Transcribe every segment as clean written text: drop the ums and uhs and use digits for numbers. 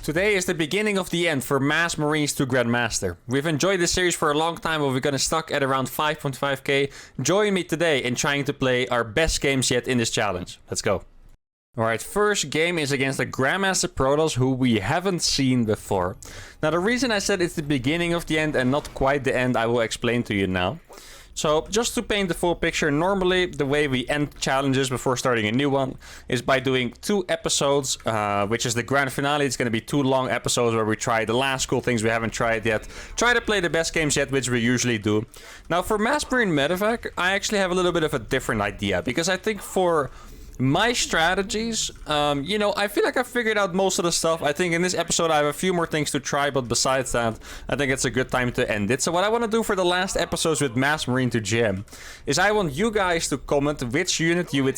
Today is the beginning of the end for Mass Marines to Grandmaster. We've enjoyed this series for a long time, but we're gonna stuck at around 5.5k. Join me today in trying to play our best games yet in this challenge. Let's go. Alright, first game is against the Grandmaster Protoss, who we haven't seen before. Now the reason I said it's the beginning of the end and not quite the end, I will explain to you now. So, just to paint the full picture, normally the way we end challenges before starting a new one is by doing 2 episodes, which is the grand finale. It's going to be 2 long episodes where we try the last cool things we haven't tried yet. Try to play the best games yet, which we usually do. Now, for Mass Marine Medevac, I actually have a little bit of a different idea, because I think for my strategies, you know, I feel like I've figured out most of the stuff. I think in this episode I have a few more things to try, but besides that, I think it's a good time to end it. So what I want to do for the last episodes with Mass Marine to GM is I want you guys to comment which unit you would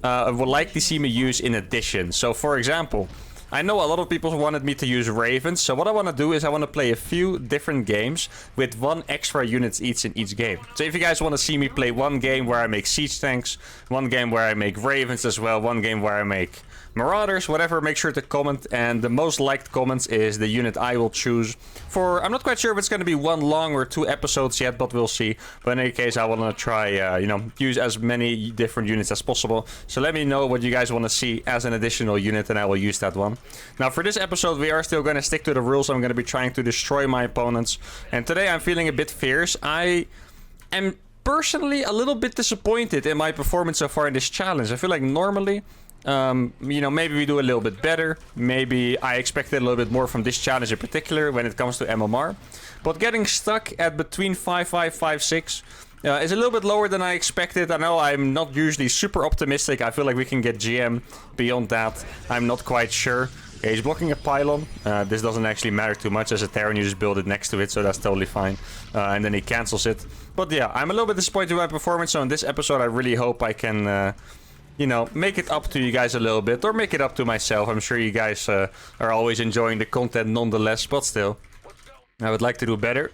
like to see me use in addition. So for example, I know a lot of people wanted me to use Ravens, so what I want to do is I want to play a few different games with 1 extra unit each in each game. So if you guys want to see me play one game where I make siege tanks, one game where I make Ravens as well, one game where I make Marauders, whatever, make sure to comment. And the most liked comments is the unit I will choose for, I'm not quite sure if it's going to be 1 long or 2 episodes yet, but we'll see. But in any case, I want to try, you know, use as many different units as possible. So let me know what you guys want to see as an additional unit, and I will use that one. Now for this episode, we are still going to stick to the rules. I'm going to be trying to destroy my opponents. And today I'm feeling a bit fierce. I am personally a little bit disappointed in my performance so far in this challenge. I feel like normally, you know, maybe we do a little bit better. Maybe I expected a little bit more from this challenge in particular when it comes to MMR. But getting stuck at between 5.5, 5.6 is a little bit lower than I expected. I know I'm not usually super optimistic. I feel like we can get GM beyond that. I'm not quite sure. Okay, he's blocking a pylon. This doesn't actually matter too much. As a Terran, you just build it next to it, so that's totally fine. And then he cancels it. But yeah, I'm a little bit disappointed with my performance. So in this episode, I really hope I can you know, make it up to you guys a little bit, or make it up to myself. I'm sure you guys are always enjoying the content nonetheless, but still, I would like to do better.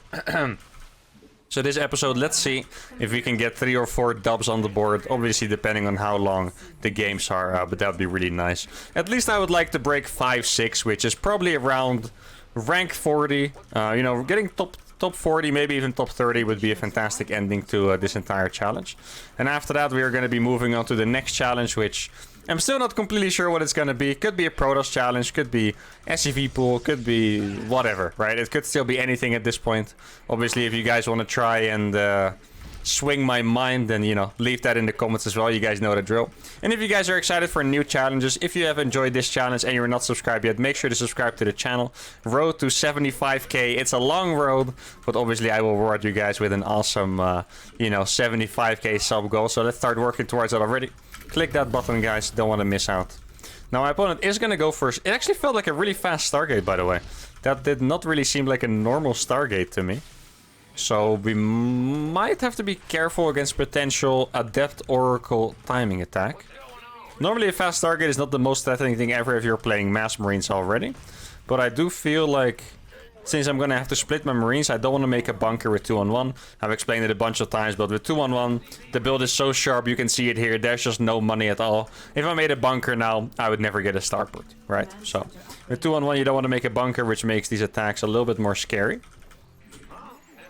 So this episode, let's see if we can get 3 or 4 dubs on the board, obviously depending on how long the games are, but that would be really nice. At least I would like to break 5-6, which is probably around rank 40. You know, getting top 40, maybe even top 30 would be a fantastic ending to this entire challenge. And after that, we are going to be moving on to the next challenge, which I'm still not completely sure what it's going to be. Could be a Protoss challenge, could be SCV pool, could be whatever, right? It could still be anything at this point. Obviously, if you guys want to try and swing my mind, then, you know, leave that in the comments as well. You guys know the drill. And if you guys are excited for new challenges, if you have enjoyed this challenge and you're not subscribed yet, make sure to subscribe to the channel. Road to 75k. It's a long road, but obviously I will reward you guys with an awesome, you know, 75k sub goal. So let's start working towards that already. Click that button, guys. Don't want to miss out. Now my opponent is going to go first. It actually felt like a really fast Stargate, by the way. That did not really seem like a normal Stargate to me. So we might have to be careful against potential Adept Oracle timing attack. Normally a fast Stargate is not the most threatening thing ever if you're playing Mass Marines already. But I do feel like, since I'm going to have to split my Marines, I don't want to make a bunker with 2-on-1. I've explained it a bunch of times, but with 2-on-1, the build is so sharp, you can see it here. There's just no money at all. If I made a bunker now, I would never get a starport, right? So with 2-on-1, you don't want to make a bunker, which makes these attacks a little bit more scary.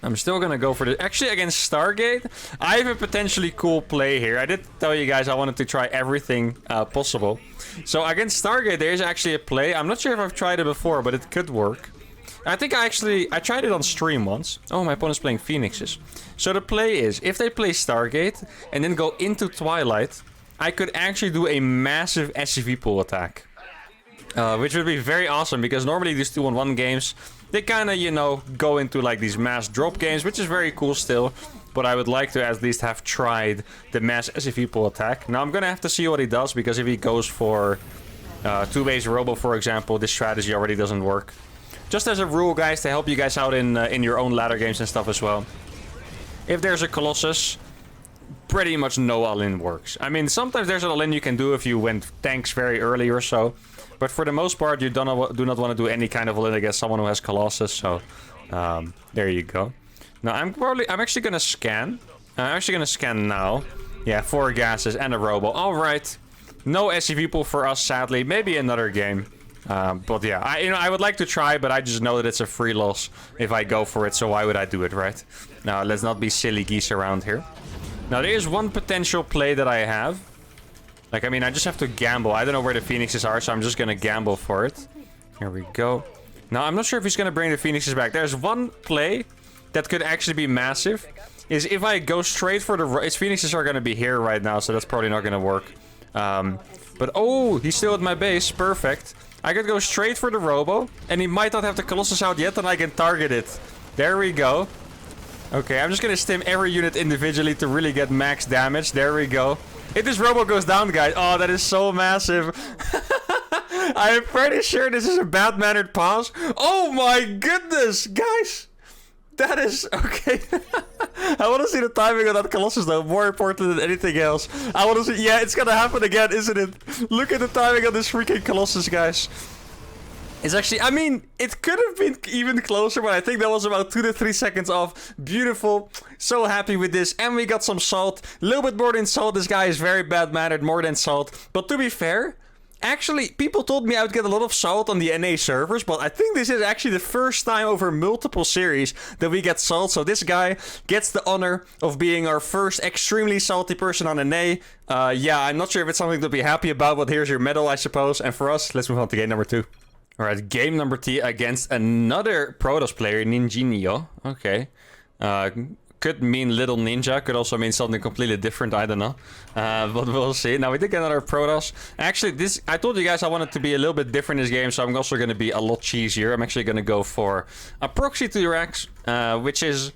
I'm still going to go for this. Actually, against Stargate, I have a potentially cool play here. I did tell you guys I wanted to try everything possible. So against Stargate, there is actually a play. I'm not sure if I've tried it before, but it could work. I think I tried it on stream once. Oh, my opponent's playing Phoenixes. So the play is, if they play Stargate and then go into Twilight, I could actually do a massive SCV pool attack. Which would be very awesome, because normally these 2-on-1 games, they kind of, you know, go into like these mass drop games, which is very cool still. But I would like to at least have tried the mass SCV pool attack. Now I'm going to have to see what he does, because if he goes for 2-base Robo, for example, this strategy already doesn't work. Just as a rule, guys, to help you guys out in your own ladder games and stuff as well. If there's a Colossus, pretty much no all-in works. I mean, sometimes there's an all-in you can do if you went tanks very early or so. But for the most part, you do not want to do any kind of all-in against someone who has Colossus. So, there you go. Now, I'm actually going to scan. I'm actually going to scan now. Yeah, 4 gases and a Robo. All right. No SCV pool for us, sadly. Maybe another game. But yeah, I would like to try, but I just know that it's a free loss if I go for it, so why would I do it, right? Now, let's not be silly geese around here. Now, there is one potential play that I have. Like, I mean, I just have to gamble. I don't know where the Phoenixes are, so I'm just gonna gamble for it. Here we go. Now, I'm not sure if he's gonna bring the Phoenixes back. There's one play that could actually be massive. Is if I go straight for the... His Phoenixes are gonna be here right now, so that's probably not gonna work. But, oh, he's still at my base. Perfect. I could go straight for the Robo, and he might not have the Colossus out yet, and I can target it. There we go. Okay, I'm just gonna stim every unit individually to really get max damage. There we go. If this Robo goes down, guys... Oh, that is so massive. I am pretty sure this is a bad-mannered pause. Oh my goodness, guys. That is... Okay. I want to see the timing of that Colossus, though. More important than anything else. I want to see... Yeah, it's gonna happen again, isn't it? Look at the timing of this freaking Colossus, guys. It's actually... I mean, it could have been even closer, but I think that was about 2 to 3 seconds off. Beautiful. So happy with this. And we got some salt. A little bit more than salt. This guy is very bad-mannered. More than salt. But to be fair... Actually, people told me I would get a lot of salt on the NA servers, but I think this is actually the first time over multiple series that we get salt. So this guy gets the honor of being our first extremely salty person on NA. Yeah, I'm not sure if it's something to be happy about, but here's your medal, I suppose. And for us, let's move on to game number 2. Alright, game number 2 against another Protoss player, Ninjinho. Okay. Could mean Little Ninja, could also mean something completely different, I don't know. But we'll see. Now, we did get another Protoss. Actually, I told you guys I wanted to be a little bit different this game, so I'm also going to be a lot cheesier. I'm actually going to go for a Proxy to the racks, which is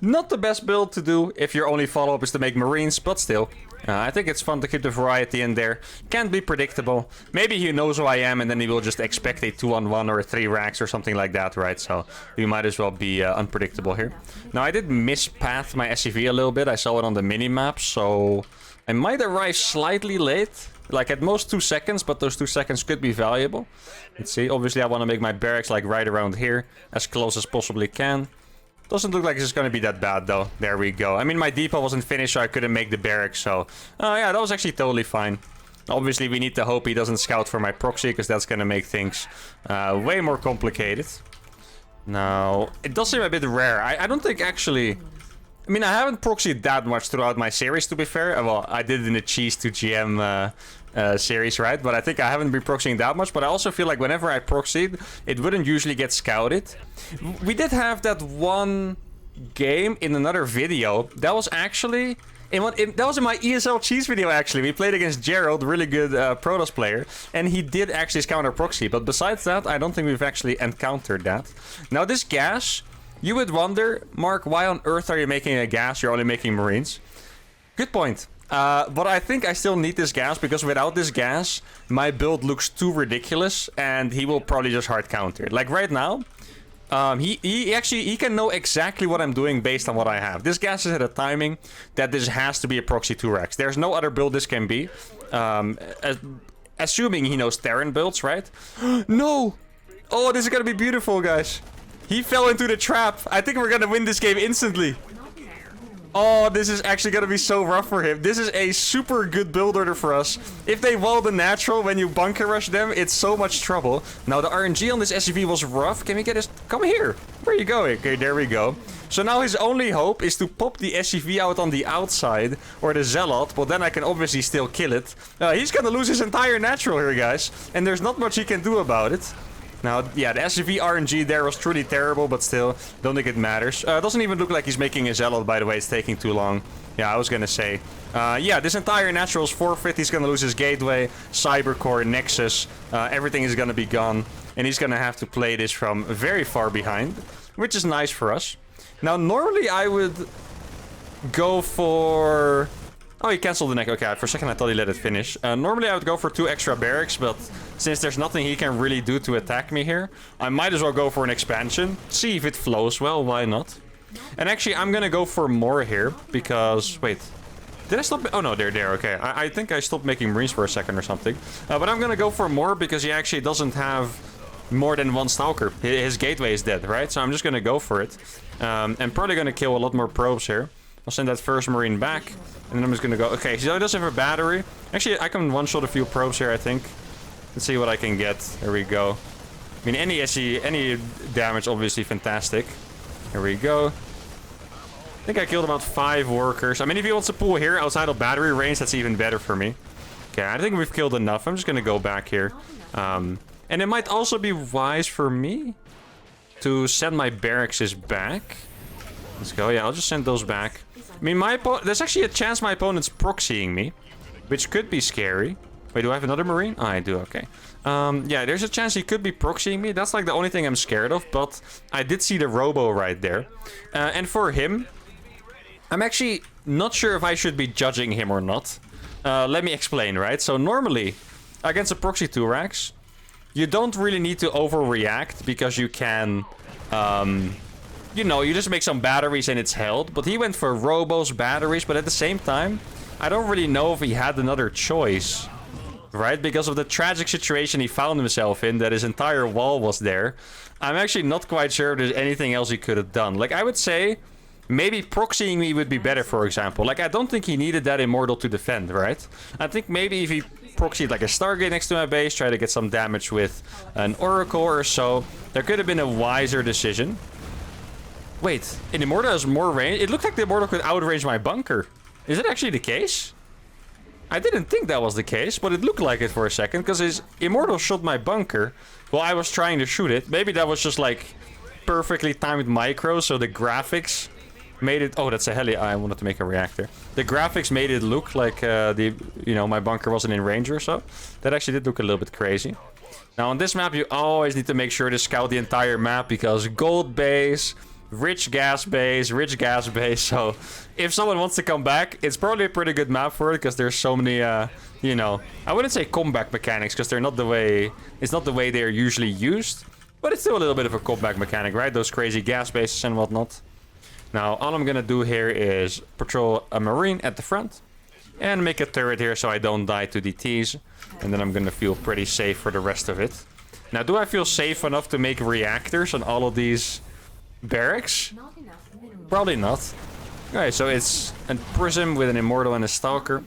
not the best build to do if your only follow-up is to make Marines, but still. I think it's fun to keep the variety in there. Can't be predictable. Maybe he knows who I am, and then he will just expect a 2-on-1 or a 3 racks or something like that, right? So we might as well be unpredictable here. Now, I did mispath my SCV a little bit. I saw it on the mini-map, so I might arrive slightly late. Like, at most 2 seconds, but those 2 seconds could be valuable. Let's see. Obviously, I want to make my barracks, like, right around here, as close as possibly can. Doesn't look like it's going to be that bad, though. There we go. I mean, my depot wasn't finished, so I couldn't make the barracks, so... yeah, that was actually totally fine. Obviously, we need to hope he doesn't scout for my proxy, because that's going to make things way more complicated. Now, it does seem a bit rare. I don't think, actually... I mean, I haven't proxied that much throughout my series, to be fair. Well, I did it in the Cheese to GM series, right? But I think I haven't been proxying that much. But I also feel like whenever I proxied, it wouldn't usually get scouted. We did have that one game in another video. That was actually... that was in my ESL Cheese video, actually. We played against Gerald, really good Protoss player. And he did actually scout our proxy. But besides that, I don't think we've actually encountered that. Now, this gas... You would wonder, Mark, why on earth are you making a gas? You're only making Marines. Good point. But I think I still need this gas, because without this gas, my build looks too ridiculous, and he will probably just hard counter it. Like right now, he can know exactly what I'm doing based on what I have. This gas is at a timing that this has to be a proxy 2 racks. There's no other build this can be. Assuming he knows Terran builds, right? No! Oh, this is gonna be beautiful, guys. He fell into the trap. I think we're gonna win this game instantly. Oh, this is actually gonna be so rough for him. This is a super good build order for us. If they wall the natural when you bunker rush them, it's so much trouble. Now, the RNG on this SCV was rough. Can we get his... Come here. Where are you going? Okay, there we go. So now his only hope is to pop the SCV out on the outside, or the Zealot, but then I can obviously still kill it. He's gonna lose his entire natural here, guys. And there's not much he can do about it. Now, yeah, the SCV RNG there was truly terrible, but still, don't think it matters. Doesn't even look like he's making a Zealot, by the way. It's taking too long. Yeah, I was gonna say. Yeah, this entire natural is forfeit. He's gonna lose his Gateway, Cybercore, Nexus. Everything is gonna be gone. And he's gonna have to play this from very far behind, which is nice for us. Now, normally I would go for... Oh, he canceled the neck. Okay, for a second I thought he let it finish. Normally I would go for 2 extra barracks, but since there's nothing he can really do to attack me here, I might as well go for an expansion. See if it flows well, why not? And actually, I'm gonna go for more here, because... Wait. Did I stop? Oh, no, they're there. Okay, I think I stopped making Marines for a second or something. But I'm gonna go for more, because he actually doesn't have more than 1 Stalker. His Gateway is dead, right? So I'm just gonna go for it. And probably gonna kill a lot more probes here. I'll send that first Marine back. And then I'm just gonna go... Okay, so he does have a battery. Actually, I can one-shot a few probes here, I think. Let's see what I can get. There we go. I mean, any damage, obviously fantastic. Here we go. I think I killed about 5 workers. I mean, if he wants to pull here outside of battery range, that's even better for me. Okay, I think we've killed enough. I'm just going to go back here. And it might also be wise for me to send my barracks back. Let's go. Yeah, I'll just send those back. I mean, there's actually a chance my opponent's proxying me, which could be scary. Wait, do I have another marine? Oh, I do. Okay. Yeah, there's a chance he could be proxying me. That's like the only thing I'm scared of, but I did see the robo right there. And for him, I'm actually not sure if I should be judging him or not. Let me explain, right? So normally, against a proxy 2-rax, you don't really need to overreact because you can, you know, you just make some batteries and it's held. But he went for robos, batteries, but at the same time, I don't really know if he had another choice, right? Because of the tragic situation he found himself in, that his entire wall was there. I'm actually not quite sure if there's anything else he could have done. Like, I would say maybe proxying me would be better, for example. Like, I don't think he needed that Immortal to defend, right? I think maybe if he proxied like a Stargate next to my base, try to get some damage with an Oracle or so, there could have been a wiser decision. Wait, an Immortal has more range? It looked like the Immortal could outrange my bunker. Is it actually the case? I didn't think that was the case, but it looked like it for a second, because his Immortal shot my bunker while I was trying to shoot it. Maybe that was just like perfectly timed micro, so the graphics made it... Oh, that's a heli. I wanted to make a reactor. The graphics made it look like my bunker wasn't in range or so. That actually did look a little bit crazy. Now on this map, you always need to make sure to scout the entire map, because gold base, rich gas base. So if someone wants to come back, it's probably a pretty good map for it, because there's so many, I wouldn't say comeback mechanics, because they're not the way, it's not the way they're usually used, but it's still a little bit of a comeback mechanic, right? Those crazy gas bases and whatnot. Now, all I'm gonna do here is patrol a marine at the front and make a turret here so I don't die to DTs, and then I'm gonna feel pretty safe for the rest of it. Now, do I feel safe enough to make reactors on all of these barracks? Probably not. Okay, so it's a prism with an Immortal and a Stalker.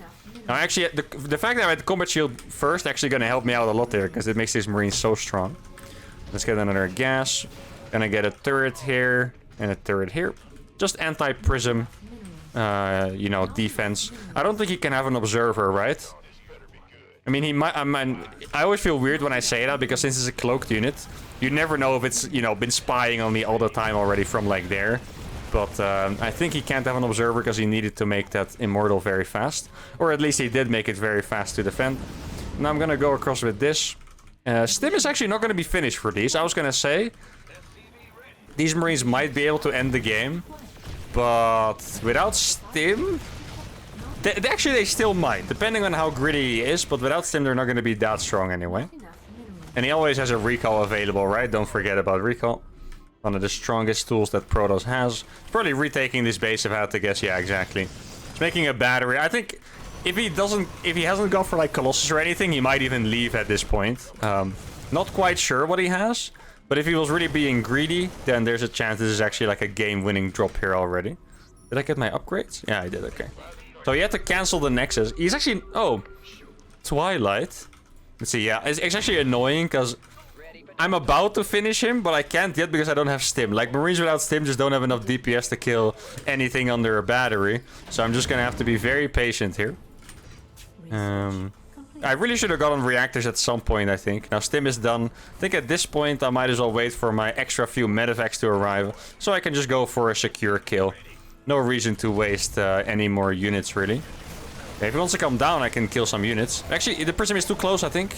Now, actually, the fact that I had the combat shield first actually gonna help me out a lot there, because it makes these marines so strong. Let's get another gas. Gonna get a turret here and a turret here. Just anti-prism, defense. I don't think he can have an observer, right? I mean, he might. I always feel weird when I say that, because since it's a cloaked unit, you never know if it's, been spying on me all the time already from like there. But I think he can't have an observer because he needed to make that Immortal very fast. Or at least he did make it very fast to defend. Now I'm gonna go across with this. Stim is actually not gonna be finished for these. I was gonna say these Marines might be able to end the game. But without Stim, they still might, depending on how gritty he is. But without Stim, they're not going to be that strong anyway. And he always has a recall available, right? Don't forget about recall. One of the strongest tools that Protoss has. Probably retaking this base, if I had to guess. Yeah, exactly. He's making a battery. I think if he hasn't gone for like Colossus or anything, he might even leave at this point. Not quite sure what he has. But if he was really being greedy, then there's a chance this is actually like a game-winning drop here already. Did I get my upgrades? Yeah, I did, okay. So he had to cancel the Nexus. He's actually... Oh, Twilight. Let's see, yeah. It's actually annoying, because I'm about to finish him, but I can't yet because I don't have Stim. Like, Marines without Stim just don't have enough DPS to kill anything under a battery. So I'm just gonna have to be very patient here. I really should have gotten reactors at some point, I think. Now, Stim is done. I think at this point, I might as well wait for my extra few medevacs to arrive, so I can just go for a secure kill. No reason to waste any more units, really. If he wants to come down, I can kill some units. Actually, the prism is too close, I think.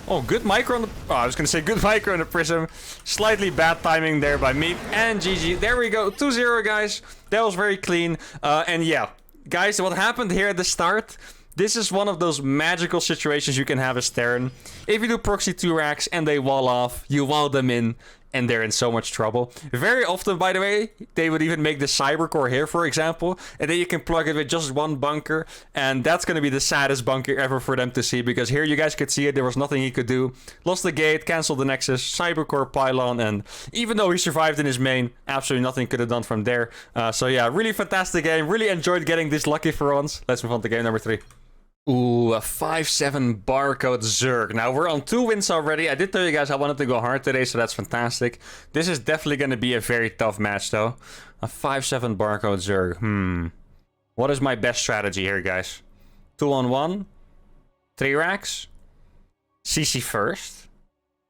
Oh, good micro on the... Oh, I was going to say good micro on the prism. Slightly bad timing there by me. And GG. There we go. 2-0, guys. That was very clean. And yeah, guys, what happened here at the start... This is one of those magical situations you can have as Terran. If you do proxy 2-rax and they wall off, you wall them in, and they're in so much trouble. Very often, by the way, they would even make the cyber core here, for example, and then you can plug it with just one bunker, and that's going to be the saddest bunker ever for them to see, because here you guys could see it, there was nothing he could do. Lost the gate, canceled the Nexus, cyber core pylon, and even though he survived in his main, absolutely nothing could have done from there. So yeah, really fantastic game, really enjoyed getting this lucky for once. Let's move on to game number 3. Ooh, a 5-7 barcode Zerg. Now, we're on 2 wins already. I did tell you guys I wanted to go hard today, so that's fantastic. This is definitely going to be a very tough match, though. A 5-7 barcode Zerg. What is my best strategy here, guys? 2-on-1? 3 racks? CC first?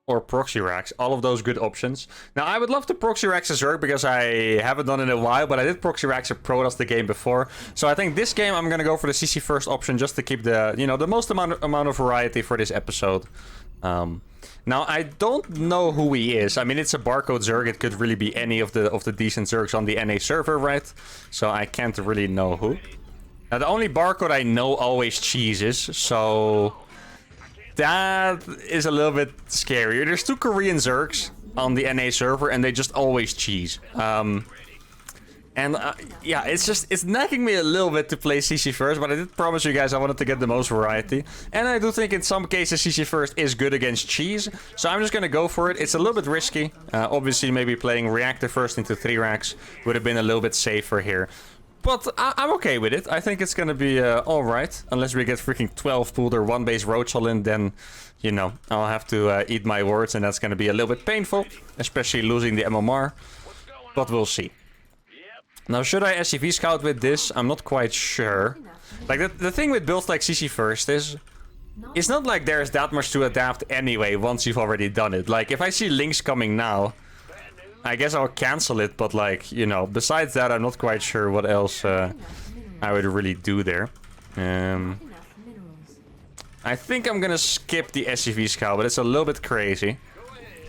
Or proxy racks? All of those good options. Now, I would love to proxy racks as Zerg because I haven't done it in a while, but I did proxy racks at Protoss the game before. So I think this game I'm gonna go for the CC first option just to keep the, you know, the most amount of variety for this episode. Now, I don't know who he is. I mean, it's a barcode Zerg. It could really be any of the decent Zergs on the NA server, right? So I can't really know who. Now, the only barcode I know always cheeses, so that is a little bit scary. There's 2 Korean Zergs on the NA server, and they just always cheese. Yeah, it's nagging me a little bit to play CC first, but I did promise you guys I wanted to get the most variety. And I do think in some cases CC first is good against cheese, so I'm just gonna go for it. It's a little bit risky. Obviously, maybe playing reactor first into 3 racks would have been a little bit safer here. But I'm okay with it. I think it's gonna be alright. Unless we get freaking 12 pooled or 1 base roach all in, then, you know, I'll have to eat my words, and that's gonna be a little bit painful. Especially losing the MMR. But we'll see. Now, should I SCV scout with this? I'm not quite sure. Like, the thing with builds like CC first is, it's not like there's that much to adapt anyway once you've already done it. Like, if I see links coming now, I guess I'll cancel it, but like, you know, besides that, I'm not quite sure what else I would really do there. I think I'm gonna skip the SCV scout, but it's a little bit crazy.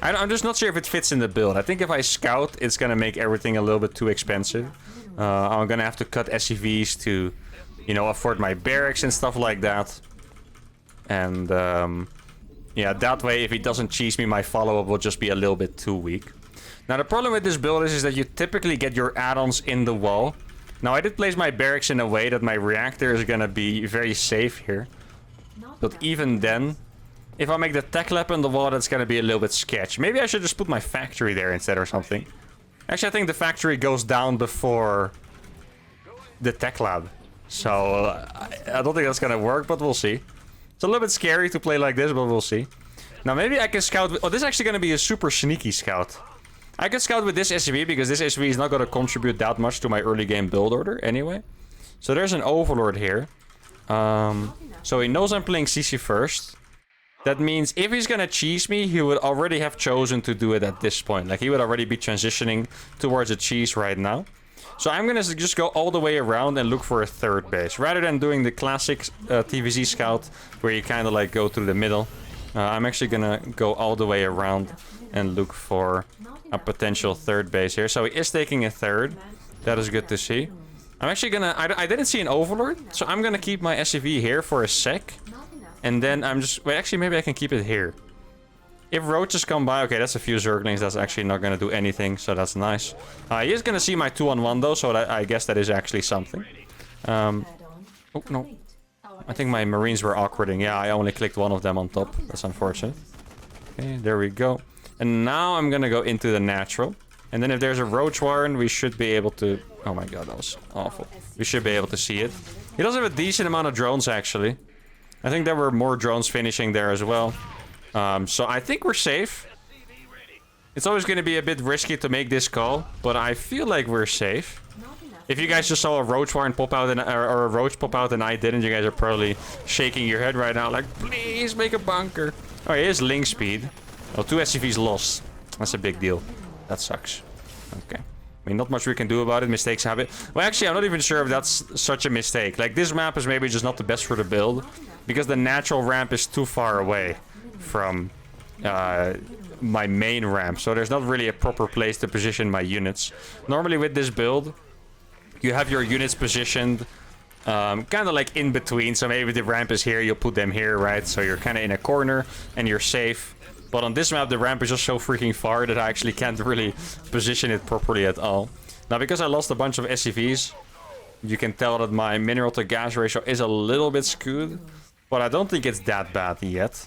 I'm just not sure if it fits in the build. I think if I scout, it's gonna make everything a little bit too expensive. I'm gonna have to cut SCVs to, you know, afford my barracks and stuff like that. And yeah, that way, if he doesn't cheese me, my follow-up will just be a little bit too weak. Now, the problem with this build is that you typically get your add-ons in the wall. Now, I did place my barracks in a way that my reactor is gonna be very safe here. But even then, if I make the tech lab in the wall, that's gonna be a little bit sketch. Maybe I should just put my factory there instead or something. Actually, I think the factory goes down before the tech lab. So, I don't think that's gonna work, but we'll see. It's a little bit scary to play like this, but we'll see. Now, maybe I can scout... Oh, this is actually gonna be a super sneaky scout. I can scout with this SCV because this SCV is not going to contribute that much to my early game build order anyway. So there's an Overlord here. So he knows I'm playing CC first. That means if he's going to cheese me, he would already have chosen to do it at this point. Like, he would already be transitioning towards a cheese right now. So I'm going to just go all the way around and look for a 3rd base. Rather than doing the classic TVZ scout, where you kind of like go through the middle. I'm actually going to go all the way around and look for a potential 3rd base here. So he is taking a 3rd. That is good to see. I'm actually gonna... I didn't see an Overlord, so I'm gonna keep my SCV here for a sec. And then I'm just... Wait, actually, maybe I can keep it here. If roaches come by... Okay, that's a few Zerglings. That's actually not gonna do anything, so that's nice. He is gonna see my 2-on-1, though, so I guess that is actually something. Oh, no. I think my Marines were awkwarding. Yeah, I only clicked one of them on top. That's unfortunate. Okay, there we go. And now I'm gonna go into the natural. And then if there's a roach warren, we should be able to... Oh my god, that was awful. We should be able to see it. He does have a decent amount of drones, actually. I think there were more drones finishing there as well. So I think we're safe. It's always gonna be a bit risky to make this call, but I feel like we're safe. If you guys just saw a roach warren pop out and, or a roach pop out and I didn't, you guys are probably shaking your head right now like, please make a bunker. Oh, here's link speed. Oh, 2 SCVs lost. That's a big deal. That sucks. Okay. I mean, not much we can do about it. Mistakes happen. Well, actually, I'm not even sure if that's such a mistake. Like, this map is maybe just not the best for the build. Because the natural ramp is too far away from my main ramp. So there's not really a proper place to position my units. Normally with this build, you have your units positioned kind of like in between. So maybe the ramp is here, you'll put them here, right? So you're kind of in a corner and you're safe. But on this map, the ramp is just so freaking far that I actually can't really position it properly at all. Now, because I lost a bunch of SCVs, you can tell that my mineral to gas ratio is a little bit skewed. But I don't think it's that bad yet.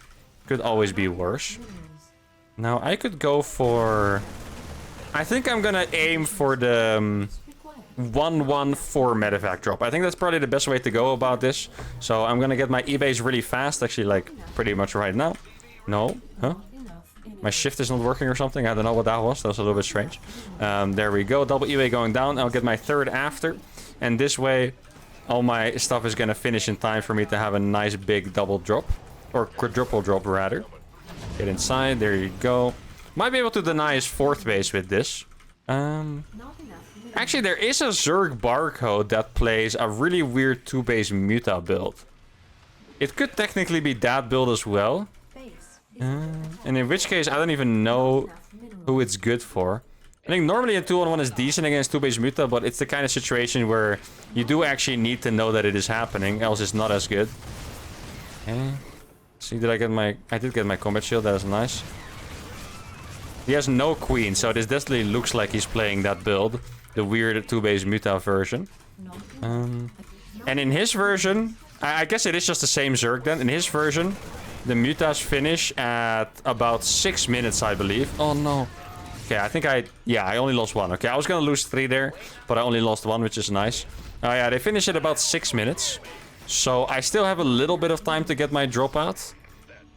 Could always be worse. Now, I could go for... I think I'm gonna aim for the 114 medevac drop. I think that's probably the best way to go about this. So I'm gonna get my E-base really fast, actually, like, pretty much right now. No? Huh? My shift is not working or something. I don't know what that was. That was a little bit strange. There we go. Double E-bay going down. I'll get my third after. And this way, all my stuff is gonna finish in time for me to have a nice big double drop. Or quadruple drop, rather. Get inside. There you go. Might be able to deny his fourth base with this. Actually, there is a Zerg barcode that plays a really weird 2-base muta build. It could technically be that build as well. And in which case, I don't even know who it's good for. I think normally a 2-on-1 is decent against 2-base muta, but it's the kind of situation where you do actually need to know that it is happening, else it's not as good. Okay. See, did I get my... I did get my combat shield, that is nice. He has no queen, so this definitely looks like he's playing that build. The weird 2-base muta version. And in his version... I guess it is just the same Zerg then. In his version... The mutas finish at about 6 minutes, I believe. Oh, no. Okay, I think I only lost 1. Okay, I was gonna lose 3 there, but I only lost 1, which is nice. Oh, yeah, they finish at about 6 minutes. So I still have a little bit of time to get my drop out.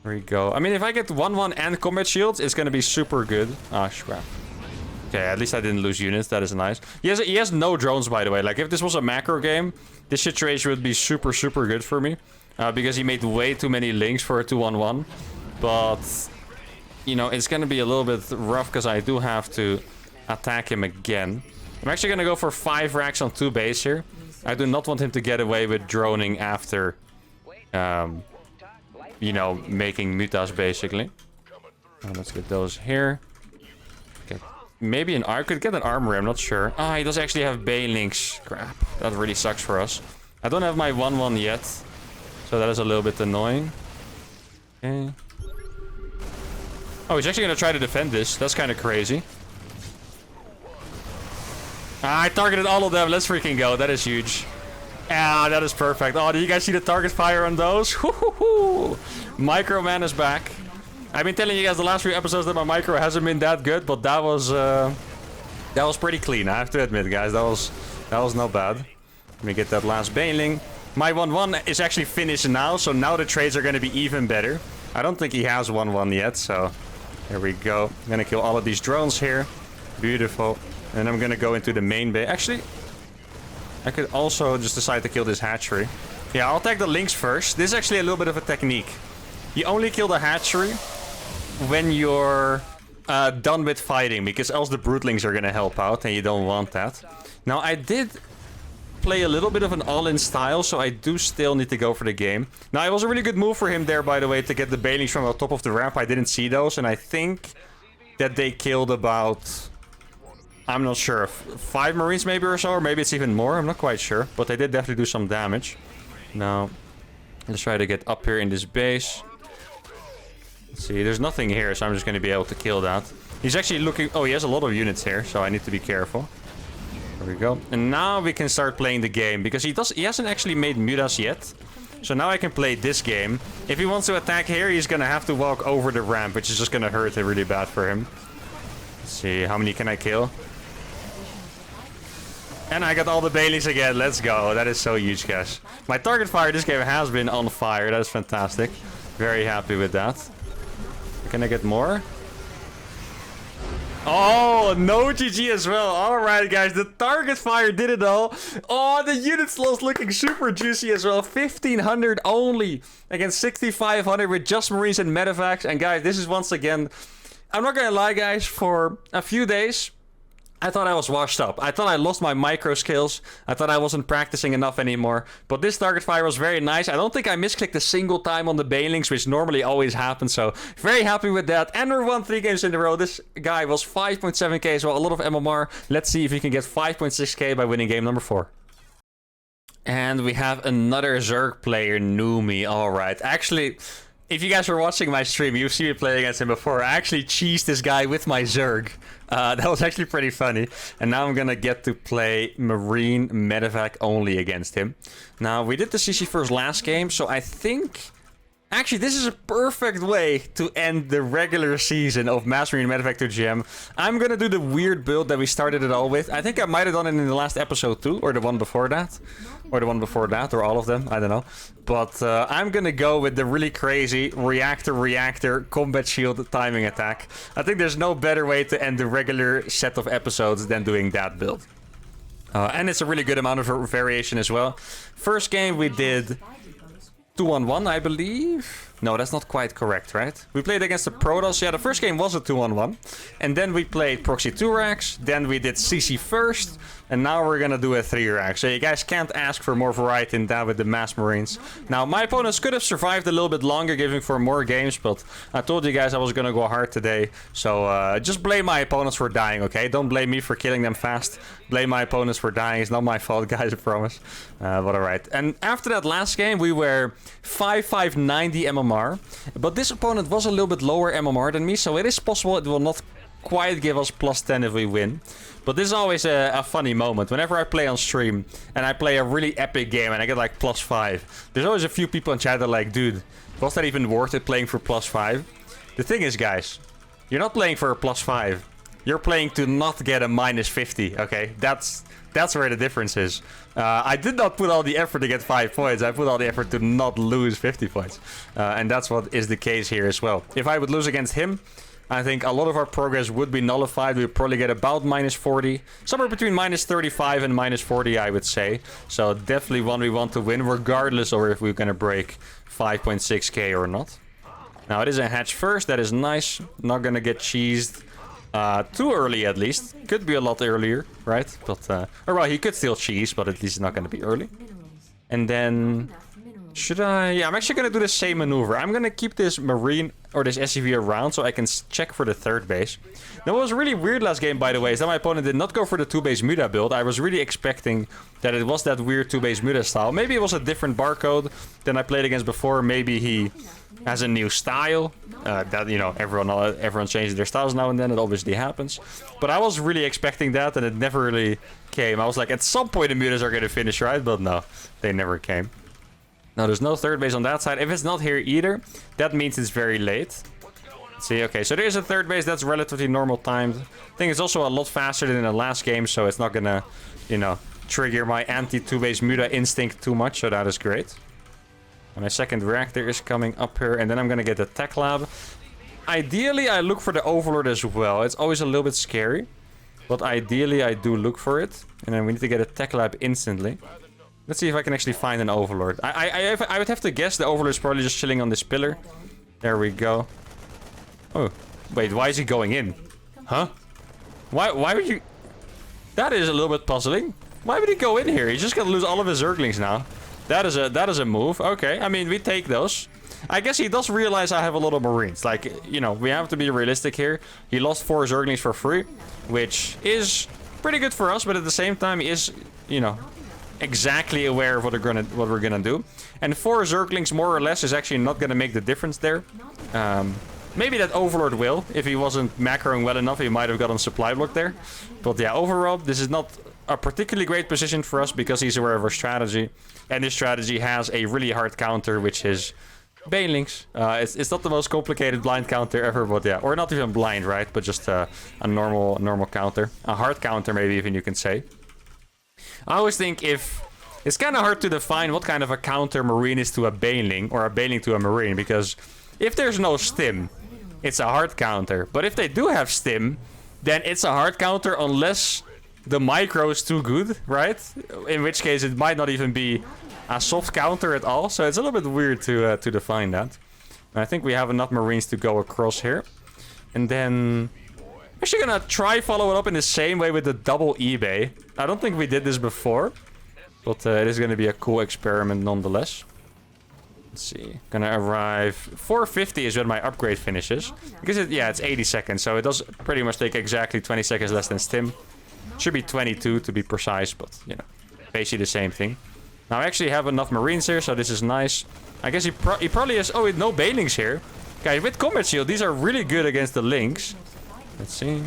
There we go. I mean, if I get 1-1 and combat shields, it's gonna be super good. Ah, crap. Okay, at least I didn't lose units. That is nice. He has no drones, by the way. Like, if this was a macro game, this situation would be super, super good for me. Because he made way too many links for a 2-on-1. But, you know, it's going to be a little bit rough because I do have to attack him again. I'm actually going to go for 5 racks on 2 base here. I do not want him to get away with droning after, you know, making mutas, basically. Let's get those here. Okay. Maybe I could get an armory, I'm not sure. Ah, he does actually have banelings. Crap, that really sucks for us. I don't have my 1-1 yet. So that is a little bit annoying. Okay. Oh, he's actually going to try to defend this. That's kind of crazy. I targeted all of them. Let's freaking go. That is huge. Ah, that is perfect. Oh, do you guys see the target fire on those? Micro man is back. I've been telling you guys the last few episodes that my micro hasn't been that good, but that was pretty clean. I have to admit, guys. That was not bad. Let me get that last baneling. My 1-1 is actually finished now, so now the trades are going to be even better. I don't think he has 1-1 yet, so there we go. I'm going to kill all of these drones here. Beautiful. And I'm going to go into the main base. Actually, I could also just decide to kill this hatchery. Yeah, I'll attack the links first. This is actually a little bit of a technique. You only kill the hatchery when you're done with fighting, because else the brootlings are going to help out, and you don't want that. Now, I did play a little bit of an all-in style, so I do still need to go for the game. Now, it was a really good move for him there, by the way, to get the banelings from the top of the ramp. I didn't see those, and I think that they killed about... I'm not sure. 5 Marines maybe or so, or maybe it's even more. I'm not quite sure, but they did definitely do some damage. Now, let's try to get up here in this base. Let's see, there's nothing here, so I'm just going to be able to kill that. He's actually looking... Oh, he has a lot of units here, so I need to be careful. There we go. And now we can start playing the game, because he hasn't actually made mutas yet. So now I can play this game. If he wants to attack here, he's gonna have to walk over the ramp, which is just gonna hurt really bad for him. Let's see, how many can I kill? And I got all the Baileys again. Let's go. That is so huge, guys. My target fire this game has been on fire. That is fantastic. Very happy with that. Can I get more? Oh, no GG as well. Alright, guys. The target fire did it all. Oh, the unit slots looking super juicy as well. 1,500 only against 6,500 with just Marines and medevacs. And guys, this is once again... I'm not gonna lie, guys. For a few days, I thought I was washed up. I thought I lost my micro skills. I thought I wasn't practicing enough anymore. But this target fire was very nice. I don't think I misclicked a single time on the banelings, which normally always happens. So very happy with that. And we won 3 games in a row. This guy was 5.7k as well. A lot of MMR. Let's see if he can get 5.6k by winning game number 4. And we have another Zerg player, Numi. Alright. Actually... if you guys were watching my stream, you've seen me play against him before. I actually cheesed this guy with my Zerg. That was actually pretty funny. And now I'm gonna get to play Marine Medevac only against him. Now, we did the CC first last game, so I think Actually, this is a perfect way to end the regular season of Mass Marine Manufactured GM. I'm gonna do the weird build that we started it all with. I think I might have done it in the last episode too, or the one before that. Or the one before that, or all of them, I don't know. But I'm gonna go with the really crazy reactor combat shield timing attack. I think there's no better way to end the regular set of episodes than doing that build. And it's a really good amount of variation as well. First game we did 2-on-1, I believe. No, that's not quite correct, right? We played against the Protoss. Yeah, the first game was a 2-on-1. And then we played Proxy 2 racks. Then we did CC first. And now we're gonna do a 3 rack. So you guys can't ask for more variety than that with the Mass Marines. Now, my opponents could have survived a little bit longer, giving for more games. But I told you guys I was gonna go hard today. So just blame my opponents for dying, okay? Don't blame me for killing them fast. Blame my opponents for dying. It's not my fault, guys, I promise. But alright. And after that last game, we were 5,590 MMR. But this opponent was a little bit lower MMR than me. So it is possible it will not quite give us +10 if we win. But this is always a funny moment. Whenever I play on stream and I play a really epic game and I get like +5, there's always a few people in chat that are like, dude, was that even worth it playing for +5? The thing is, guys, you're not playing for a +5. You're playing to not get a -50, okay? That's where the difference is. I did not put all the effort to get 5 points. I put all the effort to not lose 50 points. And that's what is the case here as well. If I would lose against him, I think a lot of our progress would be nullified. We'd probably get about -40. Somewhere between -35 and -40, I would say. So definitely one we want to win, regardless of if we're going to break 5.6k or not. Now, it is a hatch first. That is nice. Not going to get cheesed too early, at least. Could be a lot earlier, right? But, or well, he could still cheese, but at least it's not going to be early. And then... should I? Yeah, I'm actually going to do the same maneuver. I'm going to keep this Marine or this SCV around so I can check for the third base. Now, what was really weird last game, by the way, is that my opponent did not go for the 2-base Muda build. I was really expecting that it was that weird 2-base Muda style. Maybe it was a different barcode than I played against before. Maybe he has a new style. That, you know, everyone changes their styles now and then. It obviously happens. But I was really expecting that, and it never really came. I was like, at some point the Mudas are going to finish, right? But no, they never came. Now, there's no third base on that side. If it's not here either, that means it's very late. Let's see, okay, so there's a third base. That's relatively normal timed. I think it's also a lot faster than in the last game, so it's not gonna, you know, trigger my anti-2-base Muda instinct too much, so that is great. And my second reactor is coming up here, and then I'm gonna get the tech lab. Ideally, I look for the Overlord as well. It's always a little bit scary, but ideally, I do look for it. And then we need to get a tech lab instantly. Let's see if I can actually find an Overlord. I would have to guess the Overlord is probably just chilling on this pillar. There we go. Oh, wait, why is he going in? Huh? Why would you... That is a little bit puzzling. Why would he go in here? He's just gonna lose all of his Zerglings now. That is a move. Okay, I mean, we take those. I guess he does realize I have a lot of Marines. Like, you know, we have to be realistic here. He lost 4 Zerglings for free, which is pretty good for us, but at the same time, he is, you know, exactly aware of what we're gonna do. And 4 Zerglings, more or less, is actually not gonna make the difference there. Maybe that Overlord will. If he wasn't macroing well enough, he might have gotten supply block there. But yeah, overall, this is not a particularly great position for us because he's aware of our strategy. And this strategy has a really hard counter, which is Banelings. It's not the most complicated blind counter ever, but yeah. Or not even blind, right? But just a normal counter. A hard counter, maybe even you can say. I always think if... It's kind of hard to define what kind of a counter Marine is to a Baneling, or a Baneling to a Marine, because if there's no stim, it's a hard counter. But if they do have stim, then it's a hard counter unless the micro is too good, right? In which case it might not even be a soft counter at all. So it's a little bit weird to define that. And I think we have enough Marines to go across here. And then... I'm actually gonna try follow it up in the same way with the double eBay. I don't think we did this before. But it is gonna be a cool experiment nonetheless. Let's see. Gonna arrive... 450 is when my upgrade finishes. Because it's 80 seconds. So it does pretty much take exactly 20 seconds less than Stim. Should be 22 to be precise, but, you know, basically the same thing. Now, I actually have enough Marines here, so this is nice. I guess he probably has... Oh, wait, no Banelings here. Guys, with Combat Shield, these are really good against the Lynx. Let's see.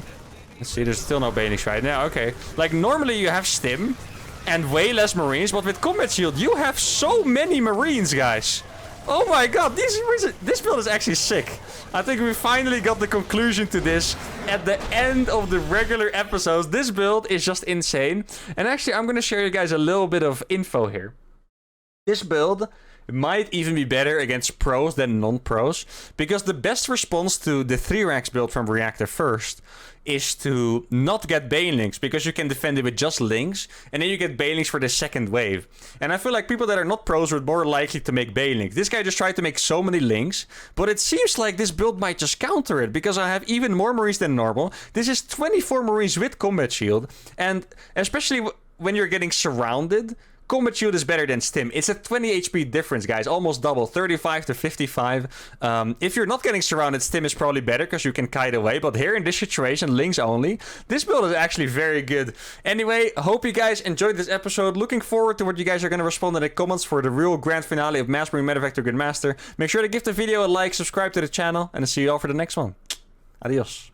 There's still no Banelings right now. Okay. Like, normally you have Stim and way less Marines, but with Combat Shield, you have so many Marines, guys. Oh my god, this build is actually sick. I think we finally got the conclusion to this at the end of the regular episodes. This build is just insane. And actually, I'm going to share you guys a little bit of info here. This build might even be better against pros than non-pros, because the best response to the 3 racks build from Reactor First is to not get banelings, because you can defend it with just links, and then you get banelings for the second wave. And I feel like people that are not pros are more likely to make banelings. This guy just tried to make so many links, but it seems like this build might just counter it, because I have even more Marines than normal. This is 24 Marines with combat shield, and especially when you're getting surrounded, combat shield is better than stim. It's a 20 HP difference, guys. Almost double. 35 to 55. If you're not getting surrounded, stim is probably better because you can kite away. But here in this situation, links only. This build is actually very good. Anyway, hope you guys enjoyed this episode. Looking forward to what you guys are going to respond in the comments for the real grand finale of Mass Marine Manufacturer Gridmaster. Make sure to give the video a like, subscribe to the channel, and I'll see you all for the next one. Adios.